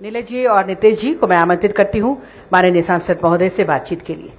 नीलेश जी और नितेश जी को मैं आमंत्रित करती हूं माननीय सांसद महोदय से बातचीत के लिए।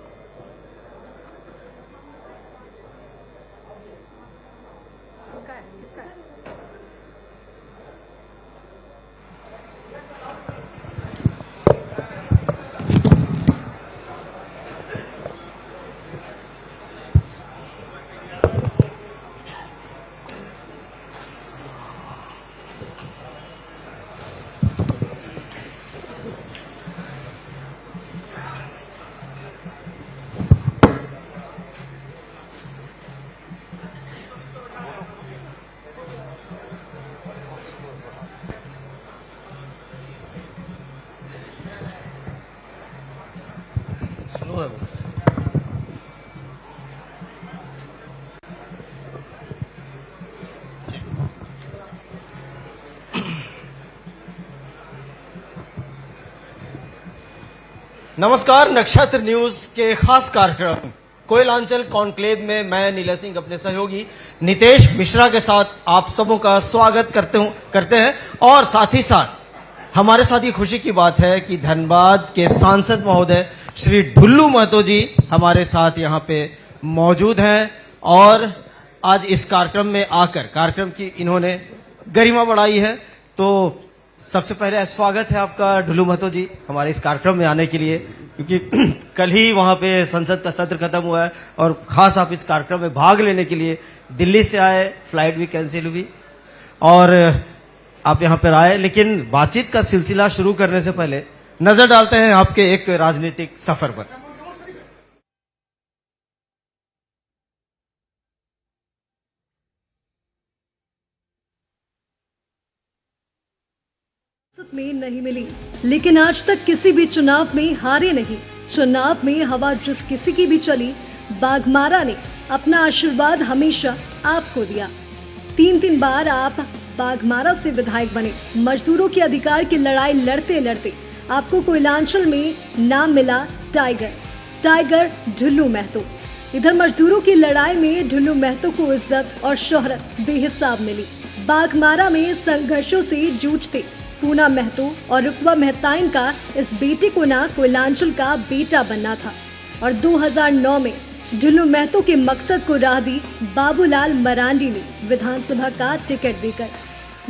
नमस्कार। नक्षत्र न्यूज के खास कार्यक्रम कोयलांचल कॉन्क्लेव में मैं नीलेश सिंह अपने सहयोगी नितेश मिश्रा के साथ आप सबों का स्वागत करते हैं और साथ ही साथ हमारे साथ ये खुशी की बात है कि धनबाद के सांसद महोदय श्री ढुल्लू महतो जी हमारे साथ यहाँ पे मौजूद हैं और आज इस कार्यक्रम में आकर कार्यक्रम की इन्होंने गरिमा बढ़ाई है। तो सबसे पहले स्वागत है आपका ढुल्लू महतो जी हमारे इस कार्यक्रम में आने के लिए, क्योंकि कल ही वहां पे संसद का सत्र खत्म हुआ है और खास आप इस कार्यक्रम में भाग लेने के लिए दिल्ली से आए, फ्लाइट भी कैंसिल हुई और आप यहां पर आए। लेकिन बातचीत का सिलसिला शुरू करने से पहले नजर डालते हैं आपके एक राजनीतिक सफर पर। में नहीं मिली, लेकिन आज तक किसी भी चुनाव में हारे नहीं। चुनाव में हवा जिस किसी की भी चली, बाघमारा ने अपना आशीर्वाद हमेशा आपको दिया। 3 बार आप बाघमारा से विधायक बने। मजदूरों के अधिकार की लड़ाई लड़ते लड़ते आपको कोयलांचल में नाम मिला टाइगर ढुल्लू महतो। इधर मजदूरों की लड़ाई में ढुल्लू महतो को इज्जत और शोहरत बेहिसाब मिली। बाघमारा में संघर्षों से जूझते पूना महतो और रुकवा मेहताइन का इस बेटे को ना कोयलांचल का बेटा बनना था और 2009 में ढुल्लू महतो के मकसद को राह दी बाबूलाल मरांडी ने विधानसभा का टिकट देकर।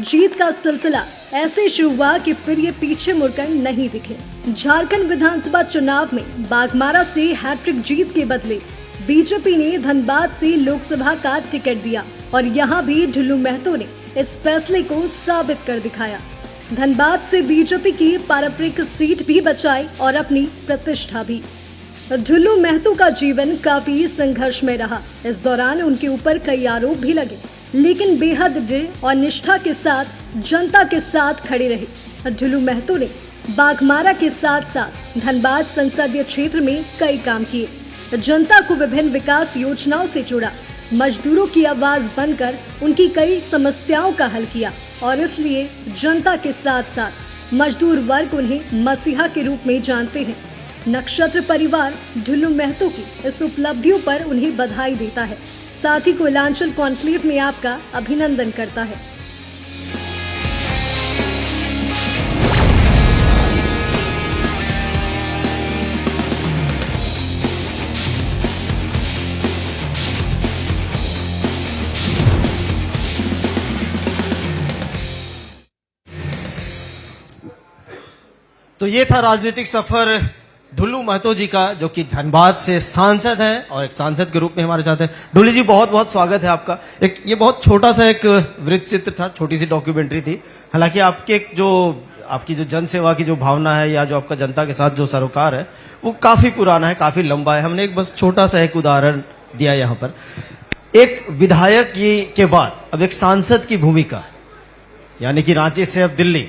जीत का सिलसिला ऐसे शुरू हुआ कि फिर ये पीछे मुड़कर नहीं दिखे। झारखंड विधानसभा चुनाव में बाघमारा से हैट्रिक जीत के बदले बीजेपी ने धनबाद से लोकसभा का टिकट दिया और यहाँ भी ढुल्लू महतो ने इस फैसले को साबित कर दिखाया। धनबाद से बीजेपी की पारंपरिक सीट भी बचाई और अपनी प्रतिष्ठा भी। ढुल्लू महतो का जीवन काफी संघर्ष में रहा। इस दौरान उनके ऊपर कई आरोप भी लगे, लेकिन बेहद दृढ़ और निष्ठा के साथ जनता के साथ खड़े रहे। ढुल्लू महतो ने बाघमारा के साथ साथ धनबाद संसदीय क्षेत्र में कई काम किए। जनता को विभिन्न विकास योजनाओं से जोड़ा, मजदूरों की आवाज बनकर उनकी कई समस्याओं का हल किया और इसलिए जनता के साथ साथ मजदूर वर्ग उन्हें मसीहा के रूप में जानते हैं। नक्षत्र परिवार ढुल्लू महतो की इस उपलब्धियों पर उन्हें बधाई देता है, साथ ही कोयलांचल कॉन्क्लेव में आपका अभिनंदन करता है। तो ये था राजनीतिक सफर ढुल्लू महतो जी का, जो कि धनबाद से सांसद हैं और एक सांसद के रूप में हमारे साथ हैं। ढुल्लू जी बहुत बहुत स्वागत है आपका। ये बहुत छोटा सा एक वृत्त चित्र था, छोटी सी डॉक्यूमेंट्री थी। हालांकि आपकी जो जन सेवा की जो भावना है या जो आपका जनता के साथ जो सरोकार है वो काफी पुराना है, काफी लंबा है। हमने एक बस छोटा सा एक उदाहरण दिया यहाँ पर। एक विधायक के बाद अब एक सांसद की भूमिका, यानी कि रांची से अब दिल्ली,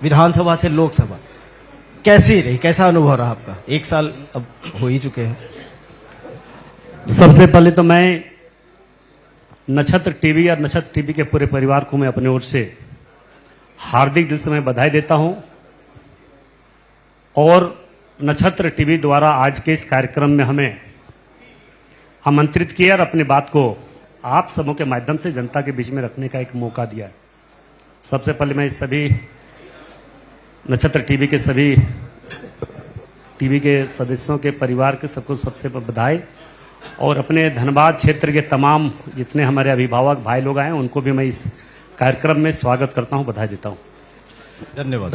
विधानसभा से लोकसभा, कैसी रही, कैसा अनुभव रहा आपका? 1 साल अब हो ही चुके हैं। सबसे पहले तो मैं नक्षत्र टीवी और नक्षत्र टीवी के पूरे परिवार को मैं अपने ओर से हार्दिक दिल से मैं बधाई देता हूं और नक्षत्र टीवी द्वारा आज के इस कार्यक्रम में हमें आमंत्रित किया और अपनी बात को आप सबों के माध्यम से जनता के बीच में रखने का एक मौका दिया है। सबसे पहले मैं सभी नक्षत्र टीवी के सभी टीवी के सदस्यों के परिवार के सबको सबसे बधाई, और अपने धनबाद क्षेत्र के तमाम जितने हमारे अभिभावक भाई लोग आए हैं उनको भी मैं इस कार्यक्रम में स्वागत करता हूं, बधाई देता हूं। धन्यवाद।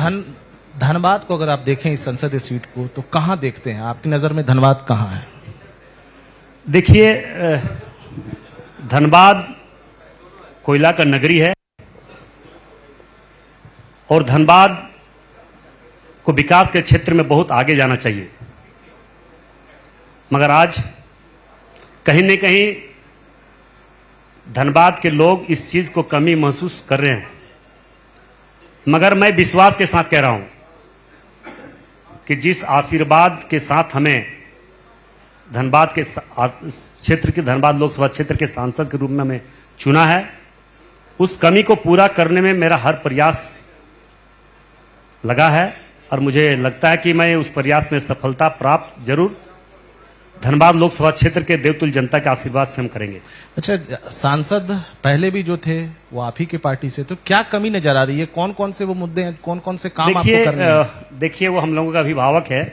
धनबाद को अगर आप देखें इस संसदीय सीट को तो कहां देखते हैं, आपकी नजर में धनबाद कहां है? देखिए, धनबाद कोयला का नगरी है और धनबाद को विकास के क्षेत्र में बहुत आगे जाना चाहिए, मगर आज कहीं न कहीं धनबाद के लोग इस चीज को कमी महसूस कर रहे हैं। मगर मैं विश्वास के साथ कह रहा हूं कि जिस आशीर्वाद के साथ हमें धनबाद के क्षेत्र के धनबाद लोकसभा क्षेत्र के सांसद के रूप में हमें चुना है, उस कमी को पूरा करने में मेरा हर प्रयास लगा है और मुझे लगता है कि मैं उस प्रयास में सफलता प्राप्त जरूर धनबाद लोकसभा क्षेत्र के देवतुल्य जनता के आशीर्वाद से हम करेंगे। अच्छा, सांसद पहले भी जो थे वो आप ही की पार्टी से, तो क्या कमी नजर आ रही है? कौन कौन से वो मुद्दे हैं, कौन कौन से काम आपको करने हैं? देखिए, वो हम लोगों का अभिभावक है,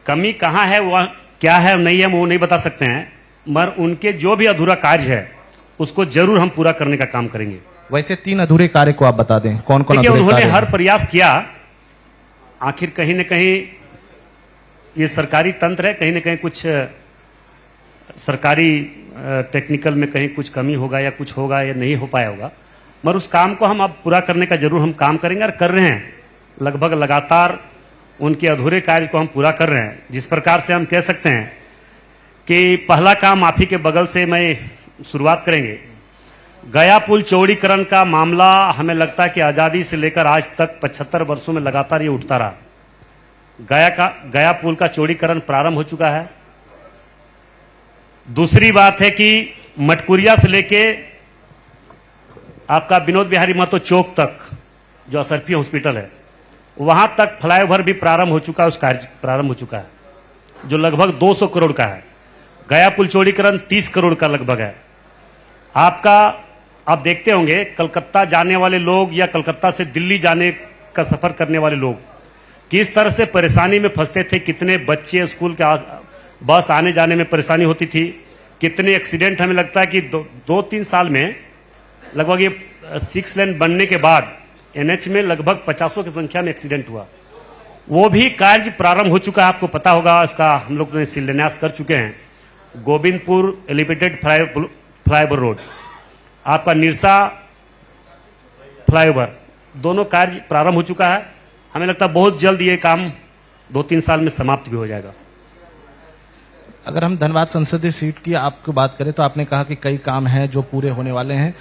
कमी कहाँ है, वह क्या है नहीं है वो नहीं बता सकते हैं, मगर उनके जो भी अधूरा कार्य है उसको जरूर हम पूरा करने का काम करेंगे। वैसे 3 अधूरे कार्य को आप बता दें, कौन कौन अधूरे उन्होंने कार्य हर हैं? प्रयास किया, आखिर कहीं न कहीं ये सरकारी तंत्र है, कहीं न कहीं कुछ सरकारी टेक्निकल में कहीं कुछ कमी होगा या कुछ होगा या नहीं हो पाया होगा, मगर उस काम को हम अब पूरा करने का जरूर हम काम करेंगे और कर रहे हैं। लगभग लगातार उनके अधूरे कार्य को हम पूरा कर रहे हैं। जिस प्रकार से हम कह सकते हैं कि पहला काम आप ही के बगल से मैं शुरुआत करेंगे। गया पुल चौड़ीकरण का मामला हमें लगता है कि आजादी से लेकर आज तक 75 वर्षों में लगातार ये उठता रहा। गया पुल का चौड़ीकरण प्रारंभ हो चुका है। दूसरी बात है कि मटकुरिया से लेके आपका विनोद बिहारी महतो चौक तक जो असरफी हॉस्पिटल है वहां तक फ्लाईओवर भी प्रारंभ हो चुका है, उस कार्य प्रारंभ हो चुका है जो लगभग 200 करोड़ का है। गया पुल चौड़ीकरण 30 करोड़ का लगभग है। आप देखते होंगे कलकत्ता जाने वाले लोग या कलकत्ता से दिल्ली जाने का सफर करने वाले लोग किस तरह से परेशानी में फंसते थे, कितने बच्चे स्कूल के बस आने जाने में परेशानी होती थी, कितने एक्सीडेंट। हमें लगता है कि 2-3 साल में लगभग ये 6 लेन बनने के बाद एनएच में लगभग 50 की संख्या में एक्सीडेंट हुआ। वो भी कार्य प्रारंभ हो चुका है, आपको पता होगा, इसका हम लोग ने शिलान्यास कर चुके हैं। गोविंदपुर एलिवेटेड फ्लाईओवर रोड, आपका निरसा फ्लाईओवर, दोनों कार्य प्रारंभ हो चुका है। हमें लगता है बहुत जल्द ये काम 2-3 साल में समाप्त भी हो जाएगा। अगर हम धनबाद संसदीय सीट की आपको बात करें तो आपने कहा कि कई काम हैं जो पूरे होने वाले हैं।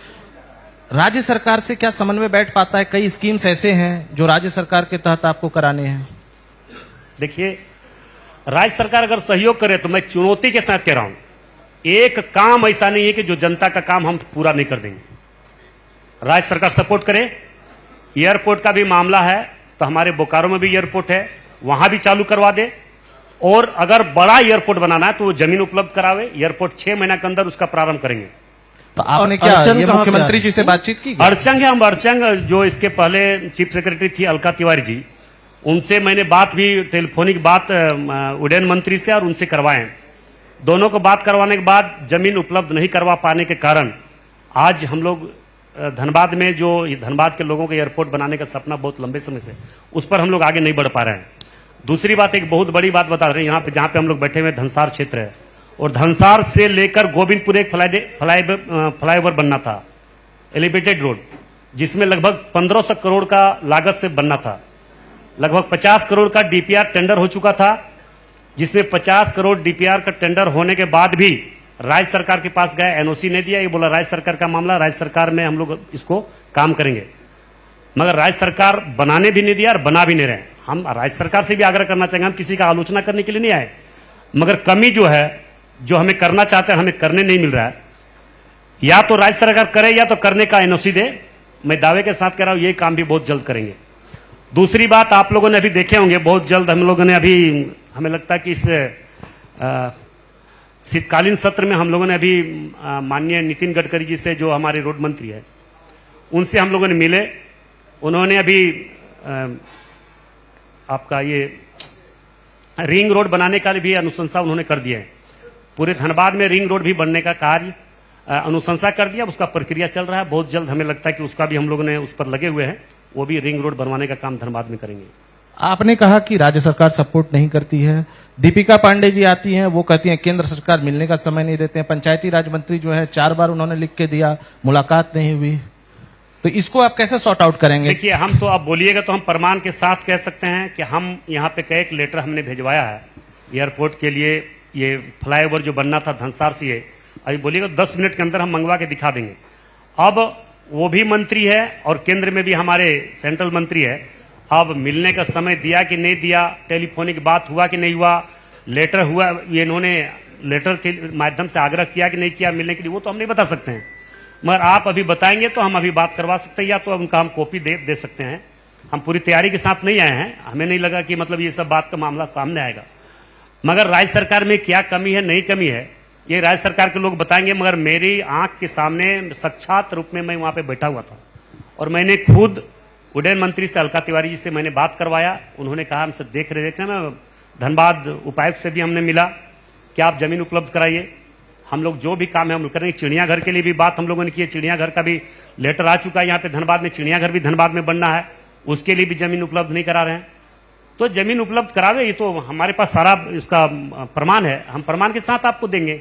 राज्य सरकार से क्या समन्वय बैठ पाता है? कई स्कीम्स ऐसे हैं जो राज्य सरकार के तहत आपको कराने हैं। देखिए, राज्य सरकार अगर सहयोग करे तो मैं चुनौती के साथ कह रहा हूं, एक काम ऐसा नहीं है कि जो जनता का काम हम पूरा नहीं कर देंगे। राज्य सरकार सपोर्ट करे। एयरपोर्ट का भी मामला है तो हमारे बोकारो में भी एयरपोर्ट है, वहां भी चालू करवा दे। और अगर बड़ा एयरपोर्ट बनाना है तो वो जमीन उपलब्ध करावे। एयरपोर्ट 6 महीना के अंदर उसका प्रारंभ करेंगे। तो आपने क्या ये मुख्यमंत्री जी से बातचीत की? अड़चंग है, हम अड़चंग जो इसके पहले चीफ सेक्रेटरी थी अलका तिवारी जी, उनसे मैंने बात भी टेलीफोनिक बात उड्डयन मंत्री से और उनसे करवाए। दोनों को बात करवाने के बाद जमीन उपलब्ध नहीं करवा पाने के कारण आज हम लोग धनबाद में जो धनबाद के लोगों के एयरपोर्ट बनाने का सपना बहुत लंबे समय से, उस पर हम लोग आगे नहीं बढ़ पा रहे हैं। दूसरी बात, एक बहुत बड़ी बात बता रहे हैं, यहाँ पे जहां पे हम लोग बैठे हुए धनसार क्षेत्र है और धनसार से लेकर गोविंदपुर एक फ्लाईओवर बनना था, एलिवेटेड रोड, जिसमें लगभग 1500 करोड़ का लागत से बनना था। लगभग 50 करोड़ का डीपीआर टेंडर हो चुका था, जिसमें 50 करोड़ डीपीआर का टेंडर होने के बाद भी राज्य सरकार के पास गया, एनओसी नहीं दिया। ये बोला राज्य सरकार का मामला, राज्य सरकार में हम लोग इसको काम करेंगे, मगर राज्य सरकार बनाने भी नहीं दिया और बना भी नहीं रहे। हम राज्य सरकार से भी आग्रह करना चाहेंगे, हम किसी का आलोचना करने के लिए नहीं आए, मगर कमी जो है, जो हमें करना चाहते हैं, हमें करने नहीं मिल रहा है। या तो राज्य सरकार करे या तो करने का एनओसी दे। मैं दावे के साथ कह रहा हूं ये काम भी बहुत जल्द करेंगे। दूसरी बात, आप लोगों ने अभी देखे होंगे, बहुत जल्द हम लोगों ने अभी, हमें लगता है कि इस शीतकालीन सत्र में हम लोगों ने अभी माननीय नितिन गडकरी जी से, जो हमारे रोड मंत्री है, उनसे हम लोगों ने मिले। उन्होंने अभी आपका ये रिंग रोड बनाने का भी अनुशंसा उन्होंने कर दिया है। पूरे धनबाद में रिंग रोड भी बनने का कार्य अनुशंसा कर दिया, उसका प्रक्रिया चल रहा है। बहुत जल्द हमें लगता है कि उसका भी हम लोगों ने उस पर लगे हुए हैं, वो भी रिंग रोड बनवाने का काम धनबाद में करेंगे। आपने कहा कि राज्य सरकार सपोर्ट नहीं करती है। दीपिका पांडे जी आती हैं, वो कहती हैं केंद्र सरकार मिलने का समय नहीं देते हैं। पंचायती राज मंत्री जो है 4 बार उन्होंने लिख के दिया, मुलाकात नहीं हुई। तो इसको आप कैसे सॉर्ट आउट करेंगे? देखिए, हम तो आप बोलिएगा तो हम प्रमाण के साथ कह सकते हैं कि हम यहाँ पे कई एक लेटर हमने भिजवाया है एयरपोर्ट के लिए। ये फ्लाईओवर जो बनना था धनसार से, अभी बोलिएगा 10 मिनट के अंदर हम मंगवा के दिखा देंगे। अब वो भी मंत्री है और केंद्र में भी हमारे सेंट्रल मंत्री है। अब मिलने का समय दिया कि नहीं दिया, टेलीफोनिक बात हुआ कि नहीं हुआ, लेटर हुआ, ये इन्होंने लेटर के माध्यम से आग्रह किया कि नहीं किया मिलने के लिए, वो तो हम नहीं बता सकते हैं। मगर आप अभी बताएंगे तो हम अभी बात करवा सकते हैं, या तो उनका हम कॉपी दे सकते हैं। हम पूरी तैयारी के साथ नहीं आए हैं, हमें नहीं लगा कि मतलब ये सब बात का मामला सामने आएगा। मगर राज्य सरकार में क्या कमी है, नहीं कमी है, ये राज्य सरकार के लोग बताएंगे। मगर मेरी आंख के सामने साक्षात रूप में मैं वहां पे बैठा हुआ था और मैंने खुद उड्डयन मंत्री से अलका तिवारी जी से मैंने बात करवाया। उन्होंने कहा हमसे देख रहे मैं धनबाद उपायुक्त से भी हमने मिला कि आप जमीन उपलब्ध कराइए, हम लोग जो भी काम है हम करेंगे। चिड़ियाघर के लिए भी बात हम लोगों ने की है, चिड़ियाघर का भी लेटर आ चुका है। यहाँ पे धनबाद में चिड़ियाघर भी धनबाद में बनना है, उसके लिए भी जमीन उपलब्ध नहीं करा रहे हैं। तो जमीन उपलब्ध करावे, ये तो हमारे पास सारा इसका प्रमाण है, हम प्रमाण के साथ आपको देंगे।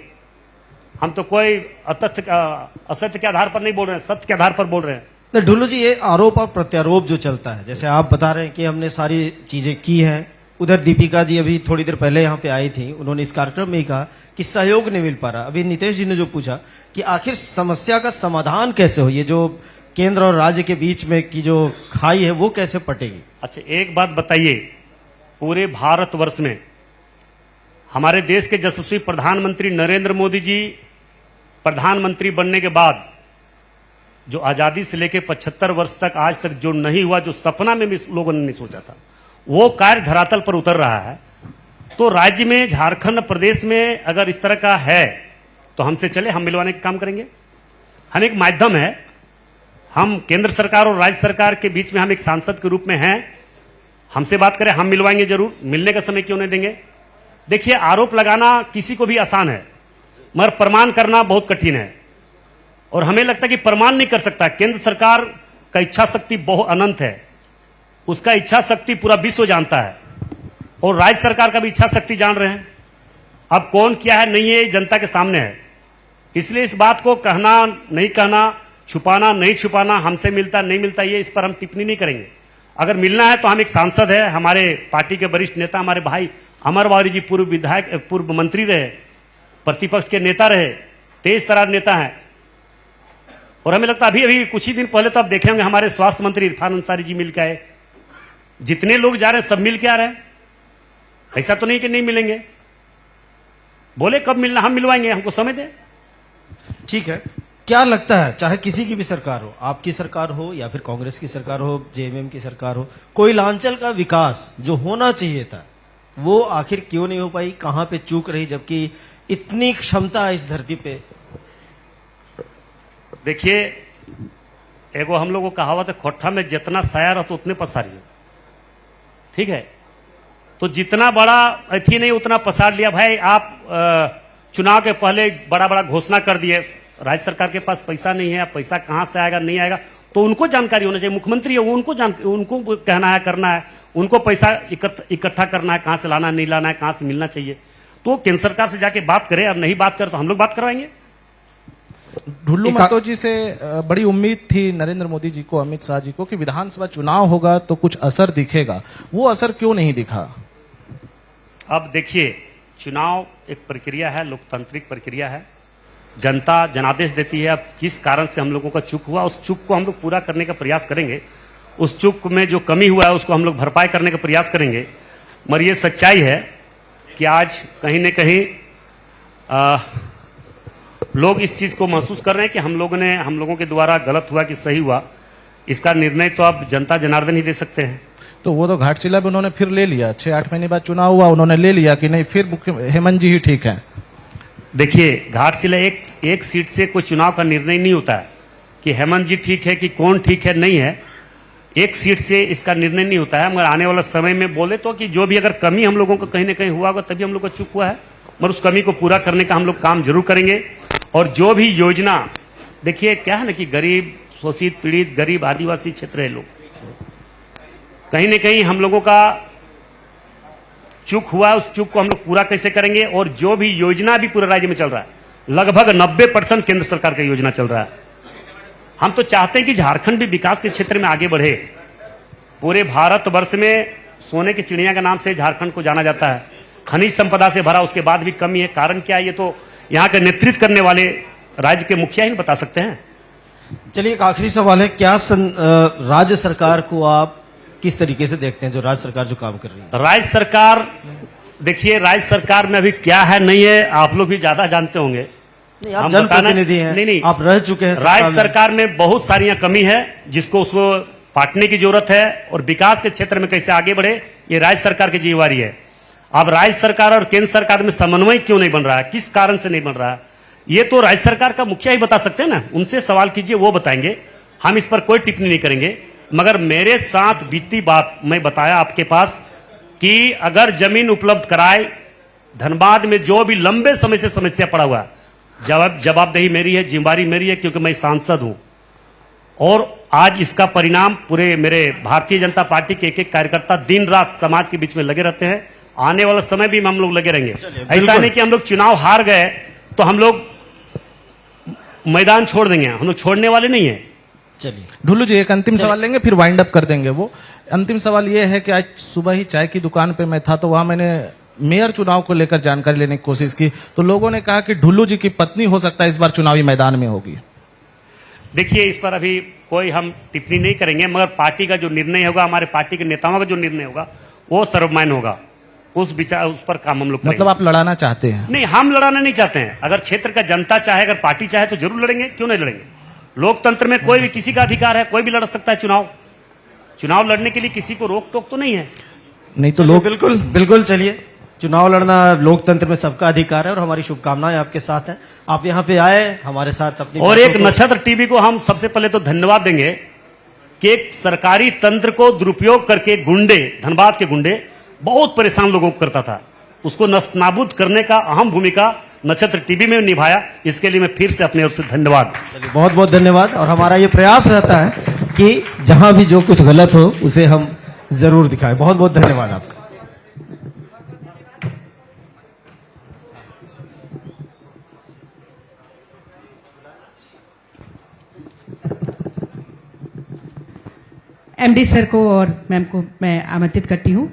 हम तो कोई असत्य के आधार पर नहीं बोल रहे हैं, सत्य के आधार पर बोल रहे हैं। तो ढुल्लू जी, ये आरोप और प्रत्यारोप जो चलता है, जैसे आप बता रहे हैं कि हमने सारी चीजें की हैं, उधर दीपिका जी अभी थोड़ी देर पहले यहाँ पे आई थी, उन्होंने इस कार्यक्रम में ही कहा कि सहयोग नहीं मिल पा रहा। अभी नितेश जी ने जो पूछा कि आखिर समस्या का समाधान कैसे हो, ये जो केंद्र और राज्य के बीच में की जो खाई है वो कैसे पटेगी? अच्छा, एक बात बताइए, पूरे भारतवर्ष में हमारे देश के यशस्वी प्रधानमंत्री नरेंद्र मोदी जी प्रधानमंत्री बनने के बाद जो आजादी से लेकर 75 वर्ष तक आज तक जो नहीं हुआ, जो सपना में भी लोगों ने नहीं सोचा था, वो कार्य धरातल पर उतर रहा है। तो राज्य में, झारखंड प्रदेश में अगर इस तरह का है तो हमसे चले, हम मिलवाने का काम करेंगे। हम एक माध्यम है, हम केंद्र सरकार और राज्य सरकार के बीच में हम एक सांसद के रूप में हैं। हमसे बात करें, हम मिलवाएंगे जरूर, मिलने का समय क्यों नहीं देंगे। देखिए, आरोप लगाना किसी को भी आसान है, मगर प्रमाण करना बहुत कठिन है। और हमें लगता है कि प्रमाण नहीं कर सकता। केंद्र सरकार का इच्छा शक्ति बहुत अनंत है, उसका इच्छा शक्ति पूरा विश्व जानता है, और राज्य सरकार का भी इच्छा शक्ति जान रहे हैं। अब कौन क्या है नहीं है, जनता के सामने है। इसलिए इस बात को कहना नहीं कहना, छुपाना नहीं छुपाना, हमसे मिलता नहीं मिलता, ये इस पर हम टिप्पणी नहीं करेंगे। अगर मिलना है तो हम एक सांसद है, हमारे पार्टी के वरिष्ठ नेता, हमारे भाई अमर वारी जी पूर्व विधायक, पूर्व मंत्री रहे, प्रतिपक्ष के नेता रहे, तेज तरार नेता हैं। और हमें लगता है अभी कुछ ही दिन पहले तो आप देखे होंगे हमारे स्वास्थ्य मंत्री इरफान अंसारी जी मिल के आए। जितने लोग जा रहे हैं सब मिल के आ रहे हैं, ऐसा तो नहीं कि नहीं मिलेंगे। बोले कब मिलना, हम मिलवाएंगे, हमको समय दें। ठीक है, क्या लगता है, चाहे किसी की भी सरकार हो, आपकी सरकार हो या फिर कांग्रेस की सरकार हो, जेएमएम की सरकार हो, कोयलांचल का विकास जो होना चाहिए था वो आखिर क्यों नहीं हो पाई? कहां पे चूक रही, जबकि इतनी क्षमता है इस धरती पे? देखिए, एगो हम लोगों को कहावत है, खोट्ठा में जितना साया रहो तो उतने पसारिए। ठीक है, तो जितना बड़ा अथी नहीं उतना पसार लिया। भाई आप चुनाव के पहले बड़ा बड़ा घोषणा कर दिए, राज्य सरकार के पास पैसा नहीं है, पैसा कहां से आएगा नहीं आएगा, तो उनको जानकारी होना चाहिए। मुख्यमंत्री है, उनको कहना है, करना है, उनको पैसा इकट्ठा करना है, कहां से लाना नहीं लाना है, कहां से मिलना चाहिए। तो केंद्र सरकार से जाके बात करें, और नहीं बात करें तो हम लोग बात करवाएंगे। ढुल्लू महतो जी से बड़ी उम्मीद थी नरेंद्र मोदी जी को, अमित शाह जी को, कि विधानसभा चुनाव होगा तो कुछ असर दिखेगा। वो असर क्यों नहीं दिखा? अब देखिए, चुनाव एक प्रक्रिया है, लोकतांत्रिक प्रक्रिया है, जनता जनादेश देती है। अब किस कारण से हम लोगों का चूक हुआ, उस चूक को हम लोग पूरा करने का प्रयास करेंगे। उस चूक में जो कमी हुआ है उसको हम लोग भरपाई करने का प्रयास करेंगे। मगर ये सच्चाई है कि आज कहीं न कहीं लोग इस चीज को महसूस कर रहे हैं कि हम लोगों के द्वारा गलत हुआ कि सही हुआ, इसका निर्णय तो अब जनता जनार्दन ही दे सकते हैं। तो वो तो घाटशिला भी उन्होंने फिर ले लिया, 6-8 महीने बाद चुनाव हुआ, उन्होंने ले लिया कि नहीं फिर हेमंत जी ही ठीक है। देखिए, घाटशिला एक सीट से कोई चुनाव का निर्णय नहीं होता है कि हेमंत जी ठीक है कि कौन ठीक है, नहीं है। एक सीट से इसका निर्णय नहीं होता है, मगर आने वाला समय में बोले तो कि जो भी अगर कमी हम लोगों को कहीं ना कहीं हुआ होगा तभी हम लोग को चूक हुआ है, मगर उस कमी को पूरा करने का हम लोग काम जरूर करेंगे। और जो भी योजना, देखिए क्या है ना कि गरीब, शोषित, पीड़ित, गरीब, आदिवासी क्षेत्र है लोग, कहीं ना कहीं हम लोगों का चूक हुआ, उस चूक को हम लोग पूरा कैसे करेंगे। और जो भी योजना भी पूरे राज्य में चल रहा है, लगभग 90% केंद्र सरकार का योजना चल रहा है। हम तो चाहते हैं कि झारखंड भी विकास के क्षेत्र में आगे बढ़े। पूरे भारतवर्ष में सोने की चिड़िया के नाम से झारखंड को जाना जाता है, खनिज संपदा से भरा, उसके बाद भी कमी है। कारण क्या है, ये तो यहाँ के नेतृत्व करने वाले राज्य के मुखिया ही बता सकते हैं। चलिए एक आखिरी सवाल है, क्या राज्य सरकार को आप किस तरीके से देखते हैं, जो राज्य सरकार जो काम कर रही है? राज्य सरकार, देखिए राज्य सरकार में अभी क्या है नहीं है, आप लोग भी ज्यादा जानते होंगे। नहीं, आप जनप्रतिनिधि हैं, नहीं, आप रह चुके हैं राज्य सरकार में बहुत सारी कमी है जिसको उसको पाटने की जरूरत है, और विकास के क्षेत्र में कैसे आगे बढ़े ये राज्य सरकार की जिम्मेवारी है। अब राज्य सरकार और केंद्र सरकार में समन्वय क्यों नहीं बन रहा है, किस कारण से नहीं बन रहा है, ये तो राज्य सरकार का मुखिया ही बता सकते हैं ना, उनसे सवाल कीजिए, वो बताएंगे। हम इस पर कोई टिप्पणी नहीं करेंगे। मगर मेरे साथ बीती बात मैं बताया आपके पास कि अगर जमीन उपलब्ध कराए, धनबाद में जो भी लंबे समय से समस्या पड़ा हुआ है, जवाबदेही मेरी है, जिम्मेवारी मेरी है, क्योंकि मैं सांसद हूं। और आज इसका परिणाम पूरे मेरे भारतीय जनता पार्टी के एक एक कार्यकर्ता दिन रात समाज के बीच में लगे रहते हैं। आने वाला समय भी हम लोग लगे रहेंगे। ऐसा नहीं कि हम लोग चुनाव हार गए तो हम लोग मैदान छोड़ देंगे, हम लोग छोड़ने वाले नहीं है। चलिए ढुल्लू जी, एक अंतिम सवाल लेंगे, फिर वाइंड अप कर देंगे। वो अंतिम सवाल ये है कि आज सुबह ही चाय की दुकान पे मैं था, तो वहां मैंने मेयर चुनाव को लेकर जानकारी लेने की कोशिश की, तो लोगों ने कहा कि ढुल्लू जी की पत्नी हो सकता है इस बार चुनावी मैदान में होगी। देखिए इस पर अभी कोई हम टिप्पणी नहीं करेंगे, मगर पार्टी का जो निर्णय होगा, हमारे पार्टी के नेताओं का जो निर्णय होगा, वो सर्वमान्य होगा। उस पर काम हम लोग करेंगे। मतलब आप लड़ाना चाहते हैं? नहीं, हम लड़ाना नहीं चाहते हैं। अगर क्षेत्र का जनता चाहे, अगर पार्टी चाहे तो जरूर लड़ेंगे, क्यों नहीं लड़ेंगे। लोकतंत्र में कोई भी, किसी का अधिकार है, कोई भी लड़ सकता है चुनाव लड़ने के लिए किसी को रोक टोक तो नहीं है। नहीं तो लोग बिल्कुल बिल्कुल, चलिए चुनाव लड़ना लोकतंत्र में सबका अधिकार है और हमारी शुभकामनाएं आपके साथ हैं। आप यहाँ पे आए हमारे साथ अपनी और एक नक्षत्र टीवी को हम सबसे पहले तो धन्यवाद देंगे कि एक सरकारी तंत्र को दुरुपयोग करके गुंडे, धनबाद के गुंडे बहुत परेशान लोगों को करता था, उसको नस्तनाबूद करने का अहम भूमिका नक्षत्र टीवी में निभाया। इसके लिए मैं फिर से अपने ओर से धन्यवाद। चलिए बहुत बहुत धन्यवाद। और हमारा ये प्रयास रहता है कि जहां भी जो कुछ गलत हो उसे हम जरूर दिखाएं। बहुत बहुत धन्यवाद आपका। एमडी सर को और मैम को मैं आमंत्रित करती हूँ।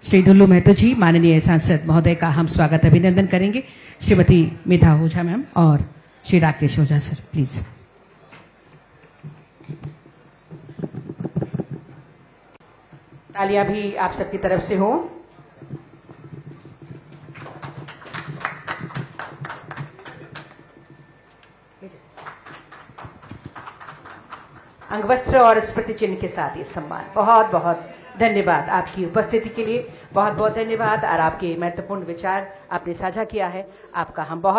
श्री ढुल्लू महतो जी, माननीय सांसद महोदय का हम स्वागत अभिनंदन करेंगे। श्रीमती मेधा ओझा मैम और श्री राकेश ओझा सर, प्लीज। तालियां भी आप सबकी तरफ से हो। अंगवस्त्र और स्मृति चिन्ह के साथ ये सम्मान। बहुत बहुत धन्यवाद आपकी उपस्थिति के लिए, बहुत बहुत धन्यवाद। और आपके महत्वपूर्ण विचार आपने साझा किया है, आपका हम बहुत